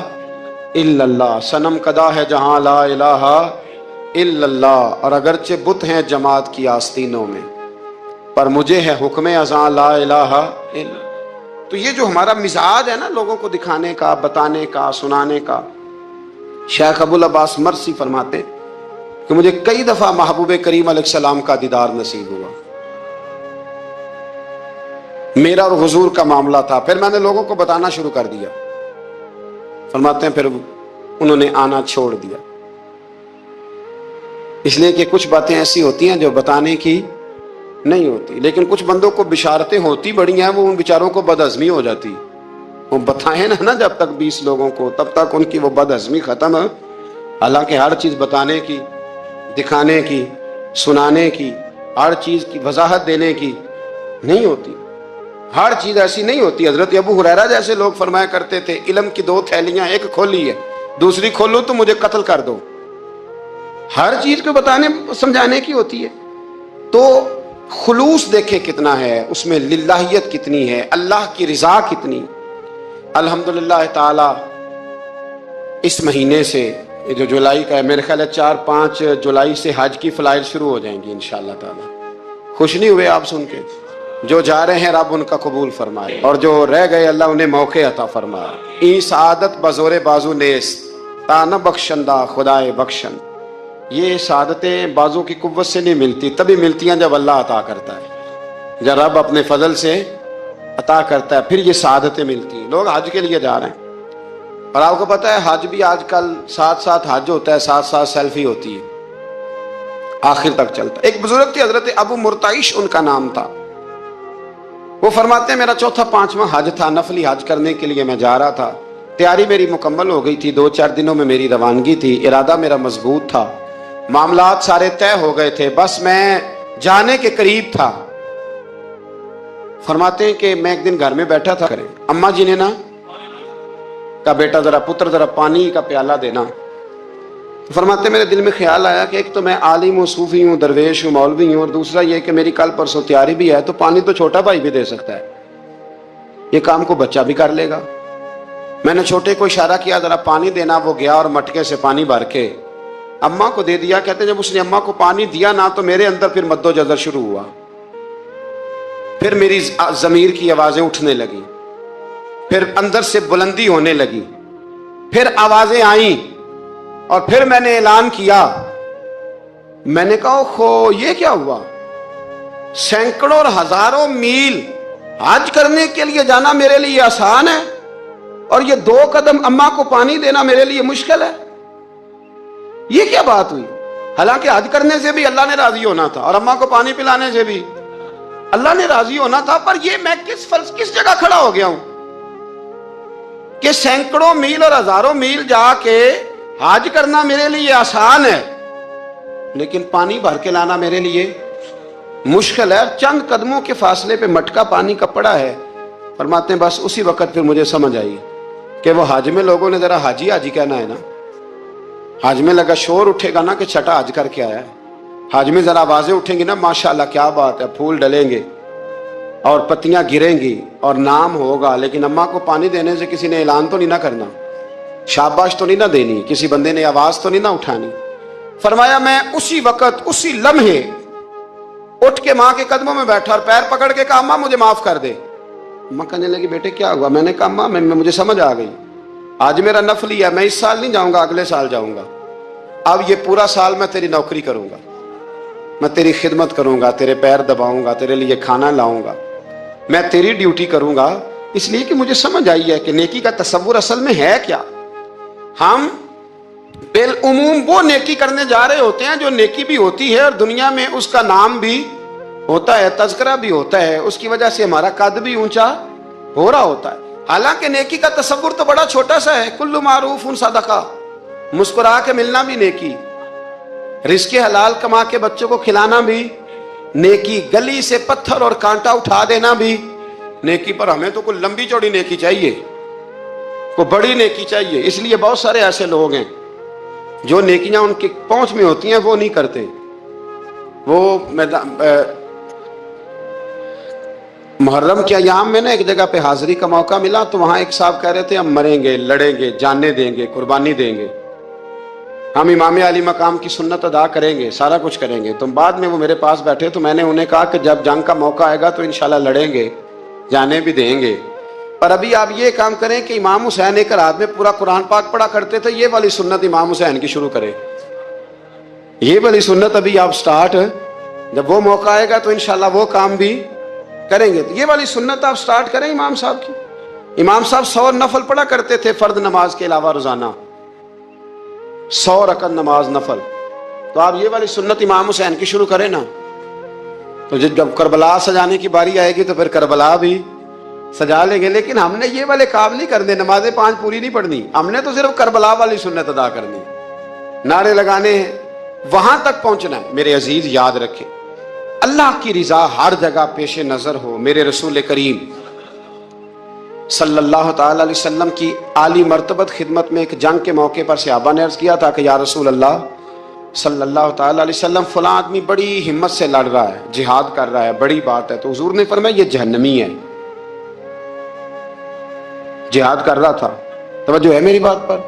الا اللہ، صنم کدا ہے جہاں لا الہ الا اللہ، اور اگرچہ بت ہیں جماعت کی آستینوں میں پر مجھے ہے حکم اذاں لا الہ الا اللہ۔ تو یہ جو ہمارا مزاج ہے نا لوگوں کو دکھانے کا، بتانے کا، سنانے کا، شیخ ابو العباس مرسی فرماتے کہ مجھے کئی دفعہ محبوب کریم علیہ السلام کا دیدار نصیب ہوا، میرا اور حضور کا معاملہ تھا، پھر میں نے لوگوں کو بتانا شروع کر دیا۔ فرماتے ہیں پھر انہوں نے آنا چھوڑ دیا، اس لیے کہ کچھ باتیں ایسی ہوتی ہیں جو بتانے کی نہیں ہوتی. لیکن کچھ بندوں کو بشارتیں ہوتی بڑی ہیں، وہ ان بیچاروں کو بدہضمی ہو جاتی. وہ بتائیں نا جب تک 20 لوگوں کو، تب تک ان کی وہ بدہضمی ختم ہے. حالانکہ ہر چیز بتانے کی، دکھانے کی، سنانے کی، ہر چیز کی وضاحت دینے کی نہیں ہوتی. ہر چیز ایسی نہیں ہوتی. حضرت ابو ہریرہ جیسے لوگ فرمایا کرتے تھے علم کی 2 تھیلیاں، ایک کھولی ہے، دوسری کھولو تو مجھے قتل کر دو. ہر چیز کو بتانے سمجھانے کی ہوتی ہے. تو خلوص دیکھیں کتنا ہے اس میں، للہیت کتنی ہے، اللہ کی رضا کتنی. الحمدللہ تعالی اس مہینے سے، جو جولائی کا ہے، میرے خیال ہے 4-5 جولائی سے حج کی فلائٹ شروع ہو جائیں گی انشاءاللہ تعالی. خوش نہیں ہوئے آپ سن کے؟ جو جا رہے ہیں رب ان کا قبول فرمائے، اور جو رہ گئے اللہ انہیں موقع عطا فرمائے. ای سعادت بزور بازو نیست تا نہ بخشندہ خدائے بخشن. یہ سعادتیں بازو کی قوت سے نہیں ملتی، تبھی ملتی ہیں جب اللہ عطا کرتا ہے، جب رب اپنے فضل سے عطا کرتا ہے، پھر یہ سعادتیں ملتی ہیں. لوگ حج کے لیے جا رہے ہیں، اور آپ کو پتا ہے حج بھی آج کل ساتھ ساتھ حج ہوتا ہے، ساتھ ساتھ سیلفی ہوتی ہے، آخر تک چلتا ہے. ایک بزرگ تھے حضرت ابو مرتعش ان کا نام تھا. وہ فرماتے ہیں میرا 4تھا-5واں حج تھا، نفلی حج کرنے کے لیے میں جا رہا تھا. تیاری میری مکمل ہو گئی تھی، 2-4 دنوں میں میری روانگی تھی، ارادہ میرا مضبوط تھا، معاملات سارے طے ہو گئے تھے، بس میں جانے کے قریب تھا. فرماتے ہیں کہ میں ایک دن گھر میں بیٹھا تھا، اماں جی نے نا کہا بیٹا ذرا پتر ذرا پانی کا پیالہ دینا. فرماتے میرے دل میں خیال آیا کہ ایک تو میں عالم ہوں، صوفی ہوں، درویش ہوں، مولوی ہوں، اور دوسرا یہ کہ میری کل پرسوں تیاری بھی ہے، تو پانی تو چھوٹا بھائی بھی دے سکتا ہے، یہ کام کو بچہ بھی کر لے گا. میں نے چھوٹے کو اشارہ کیا ذرا پانی دینا، وہ گیا اور مٹکے سے پانی بھر کے اماں کو دے دیا. کہتے جب اس نے اماں کو پانی دیا نا تو میرے اندر پھر مد و جزر شروع ہوا، پھر میری ضمیر کی آوازیں اٹھنے لگی، پھر اندر سے بلندی ہونے لگی، پھر آوازیں آئیں، اور پھر میں نے اعلان کیا. میں نے کہا خو یہ کیا ہوا؟ سینکڑوں اور ہزاروں میل حج کرنے کے لیے جانا میرے لیے آسان ہے، اور یہ 2 قدم اماں کو پانی دینا میرے لیے مشکل ہے. یہ کیا بات ہوئی؟ حالانکہ حج کرنے سے بھی اللہ نے راضی ہونا تھا، اور اماں کو پانی پلانے سے بھی اللہ نے راضی ہونا تھا. پر یہ میں کس جگہ کھڑا ہو گیا ہوں کہ سینکڑوں میل اور ہزاروں میل جا کے حج کرنا میرے لیے آسان ہے، لیکن پانی بھر کے لانا میرے لیے مشکل ہے. چند قدموں کے فاصلے پہ مٹکا پانی کا پڑا ہے. فرماتے ہیں بس اسی وقت پھر مجھے سمجھ آئی کہ وہ حج میں لوگوں نے ذرا حاجی حاجی کہنا ہے نا، حج میں لگا شور اٹھے گا نا کہ چھٹا حج کر کے آیا ہے. حج میں ذرا آوازیں اٹھیں گی نا، ماشاءاللہ کیا بات ہے، پھول ڈلیں گے اور پتیاں گریں گی اور نام ہوگا. لیکن اماں کو پانی دینے سے کسی نے اعلان تو نہیں نہ کرنا، شاباش تو نہیں نہ دینی، کسی بندے نے آواز تو نہیں نہ اٹھانی. فرمایا میں اسی وقت اسی لمحے اٹھ کے ماں کے قدموں میں بیٹھا اور پیر پکڑ کے کہا اماں مجھے معاف کر دے. اماں کہنے لگی بیٹے کیا ہوا؟ میں نے کہا اماں مجھے سمجھ آ گئی، آج میرا نفلی ہے، میں اس سال نہیں جاؤں گا، اگلے سال جاؤں گا. اب یہ پورا سال میں تیری نوکری کروں گا، میں تیری خدمت کروں گا، تیرے پیر دباؤں گا، تیرے لیے کھانا لاؤں گا، میں تیری ڈیوٹی کروں گا. اس لیے کہ مجھے سمجھ آئی ہے کہ نیکی کا تصور اصل میں ہے کیا. ہم بالعموم وہ نیکی کرنے جا رہے ہوتے ہیں جو نیکی بھی ہوتی ہے اور دنیا میں اس کا نام بھی ہوتا ہے، تذکرہ بھی ہوتا ہے، اس کی وجہ سے ہمارا قد بھی اونچا ہو رہا ہوتا ہے. حالانکہ نیکی کا تصور تو بڑا چھوٹا سا ہے. کل معروف صدقہ، مسکرا کے ملنا بھی نیکی، رزق حلال کما کے بچوں کو کھلانا بھی نیکی، گلی سے پتھر اور کانٹا اٹھا دینا بھی نیکی. پر ہمیں تو کوئی لمبی چوڑی نیکی چاہیے، کوئی بڑی نیکی چاہیے. اس لیے بہت سارے ایسے لوگ ہیں جو نیکیاں ان کی پہنچ میں ہوتی ہیں وہ نہیں کرتے. وہ محرم کے ایام میں نا ایک جگہ پہ حاضری کا موقع ملا، تو وہاں ایک صاحب کہہ رہے تھے ہم مریں گے، لڑیں گے، جانیں دیں گے، قربانی دیں گے، ہم امام علی مقام کی سنت ادا کریں گے، سارا کچھ کریں گے. تو بعد میں وہ میرے پاس بیٹھے تو میں نے انہیں کہا کہ جب جنگ کا موقع آئے گا تو انشاءاللہ لڑیں گے، جانے بھی دیں گے. پر ابھی آپ یہ کام کریں کہ امام حسین ایک رات میں پورا قرآن پاک پڑھا کرتے تھے، یہ والی سنت امام حسین کی شروع کریں. یہ والی سنت ابھی آپ سٹارٹ، جب وہ موقع آئے گا تو انشاءاللہ وہ کام بھی کریں گے. یہ والی سنت آپ سٹارٹ کریں امام صاحب کی. امام صاحب 100 نفل پڑھا کرتے تھے فرض نماز کے علاوہ روزانہ، 100 رکعت نماز نفل. تو آپ یہ والی سنت امام حسین کی شروع کریں نا. تو جب کربلا سجانے کی باری آئے گی تو پھر کربلا بھی سجا لیں گے، لیکن ہم نے یہ والے کام نہیں کرنے، نمازیں 5 پوری نہیں پڑھنی، ہم نے تو صرف کربلا والی سنت ادا کرنی، نعرے لگانے ہیں، وہاں تک پہنچنا ہے۔ میرے عزیز یاد رکھیں، اللہ کی رضا ہر جگہ پیش نظر ہو۔ میرے رسول کریم صلی اللہ تعالی علیہ وسلم کی عالی مرتبت خدمت میں ایک جنگ کے موقع پر صحابہ نے عرض کیا تھا کہ یا رسول اللہ صلی اللہ تعالی علیہ وسلم، فلاں آدمی بڑی ہمت سے لڑ رہا ہے، جہاد کر رہا ہے، بڑی بات ہے۔ تو حضور نے فرمایا یہ جہنمی ہے، جہاد کر رہا تھا، توجہ ہے میری بات پر؟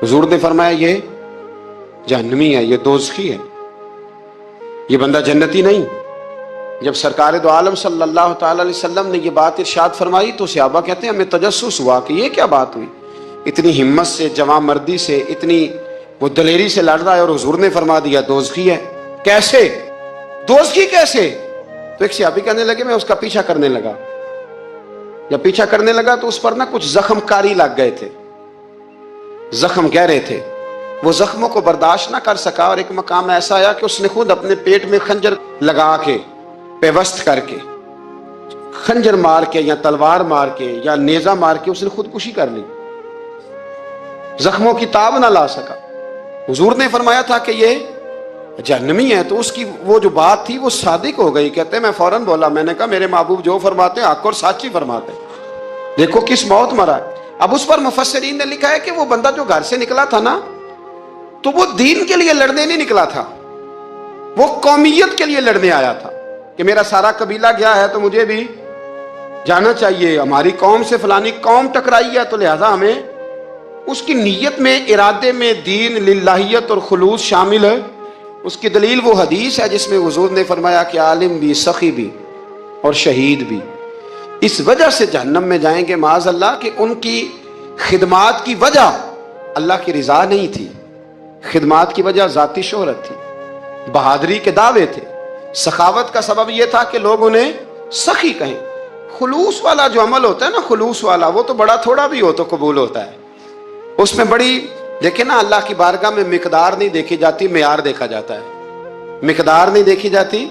حضور نے فرمایا یہ جہنمی ہے، یہ دوزخی ہے، یہ بندہ جنتی نہیں۔ جب سرکار دو عالم صلی اللہ تعالی علیہ وسلم نے یہ بات ارشاد فرمائی تو صحابہ کہتے ہیں ہمیں تجسس ہوا کہ یہ کیا بات ہوئی، اتنی ہمت سے، جوان مردی سے، اتنی وہ دلیری سے لڑ رہا ہے اور حضور نے فرما دیا دوزخی ہے۔ کیسے دوزخی کیسے؟ تو ایک صحابی کہنے لگے میں اس کا پیچھا کرنے لگا، جب پیچھا کرنے لگا تو اس پر نہ کچھ زخم کاری لگ گئے تھے، زخم گہرے تھے، وہ زخموں کو برداشت نہ کر سکا اور ایک مقام ایسا آیا کہ اس نے خود اپنے پیٹ میں خنجر لگا کے، پیوست کر کے، خنجر مار کے یا تلوار مار کے یا نیزہ مار کے اس نے خودکشی کر لی، زخموں کی تاب نہ لا سکا۔ حضور نے فرمایا تھا کہ یہ جہنمی ہے، تو اس کی وہ جو بات تھی وہ صادق ہو گئی۔ کہتے ہیں میں فوراً بولا، میں نے کہا میرے محبوب جو فرماتے ہیں حق اور سچ ہی فرماتے ہیں، دیکھو کس موت مرا ہے۔ اب اس پر مفسرین نے لکھا ہے کہ وہ بندہ جو گھر سے نکلا تھا نا، تو وہ دین کے لیے لڑنے نہیں نکلا تھا، وہ قومیت کے لیے لڑنے آیا تھا کہ میرا سارا قبیلہ گیا ہے تو مجھے بھی جانا چاہیے، ہماری قوم سے فلانی قوم ٹکرائی ہے تو لہذا ہمیں، اس کی نیت میں، ارادے میں دین، للہیت اور خلوص شامل ہے۔ اس کی دلیل وہ حدیث ہے جس میں حضور نے فرمایا کہ عالم بھی، سخی بھی اور شہید بھی اس وجہ سے جہنم میں جائیں گے معاذ اللہ کہ ان کی خدمات کی وجہ اللہ کی رضا نہیں تھی، خدمات کی وجہ ذاتی شہرت تھی، بہادری کے دعوے تھے، سخاوت کا سبب یہ تھا کہ لوگ انہیں سخی کہیں۔ خلوص والا جو عمل ہوتا ہے نا، خلوص والا، وہ تو بڑا تھوڑا بھی ہو تو قبول ہوتا ہے، اس میں بڑی، دیکھیں نا اللہ کی بارگاہ میں مقدار نہیں دیکھی جاتی، معیار دیکھا جاتا ہے، مقدار نہیں دیکھی جاتی،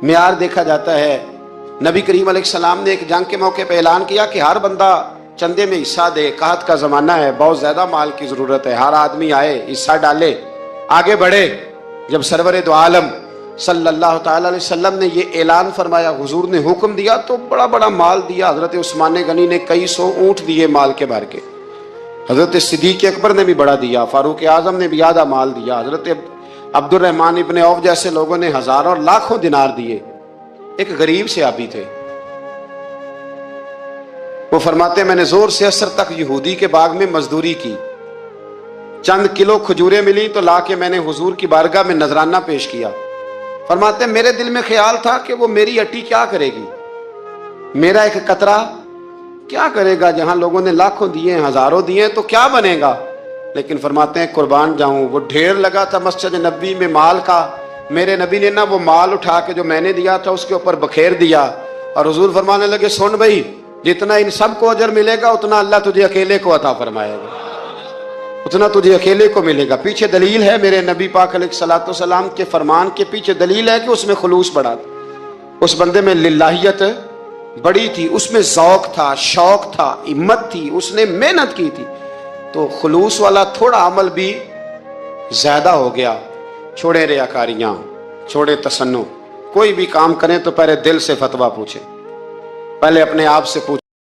معیار دیکھا جاتا ہے۔ نبی کریم علیہ السلام نے ایک جنگ کے موقع پہ اعلان کیا کہ ہر بندہ چندے میں حصہ دے، قحط کا زمانہ ہے، بہت زیادہ مال کی ضرورت ہے، ہر آدمی آئے، حصہ ڈالے، آگے بڑھے۔ جب سرور دو عالم صلی اللہ تعالی علیہ وسلم نے یہ اعلان فرمایا، حضور نے حکم دیا تو بڑا بڑا مال دیا۔ حضرت عثمان غنی نے کئی 100 اونٹ دیے مال کے بھر کے، حضرت صدیق اکبر نے بھی بڑا دیا، فاروق اعظم نے بھی آدھا مال دیا، حضرت عبد الرحمن ابن عوف جیسے لوگوں نے ہزاروں اور لاکھوں دینار دیے۔ ایک غریب صحابی تھے، وہ فرماتے میں نے زور سے عصر تک یہودی کے باغ میں مزدوری کی، چند کلو کھجوریں ملی تو لا کے میں نے حضور کی بارگاہ میں نذرانہ پیش کیا۔ فرماتے میرے دل میں خیال تھا کہ وہ میری اٹی کیا کرے گی، میرا ایک قطرہ کیا کرے گا، جہاں لوگوں نے لاکھوں دیے، ہزاروں دیے تو کیا بنے گا۔ لیکن فرماتے ہیں قربان جاؤں، وہ ڈھیر لگا تھا مسجد نبی میں مال کا، میرے نبی نے نا وہ مال اٹھا کے جو میں نے دیا تھا اس کے اوپر بکھیر دیا، اور حضور فرمانے لگے سن بھائی، جتنا ان سب کو اجر ملے گا اتنا اللہ تجھے اکیلے کو عطا فرمائے گا، اتنا تجھے اکیلے کو ملے گا۔ پیچھے دلیل ہے، میرے نبی پاک علیہ الصلوۃ والسلام کے فرمان کے پیچھے دلیل ہے کہ اس میں خلوص بڑا تھا، اس بندے میں للہیت بڑی تھی، اس میں ذوق تھا، شوق تھا، ہمت تھی، اس نے محنت کی تھی۔ تو خلوص والا تھوڑا عمل بھی زیادہ ہو گیا۔ چھوڑے ریاکاریاں، چھوڑے تصنع، کوئی بھی کام کریں تو پہلے دل سے فتویٰ پوچھیں، پہلے اپنے آپ سے پوچھیں۔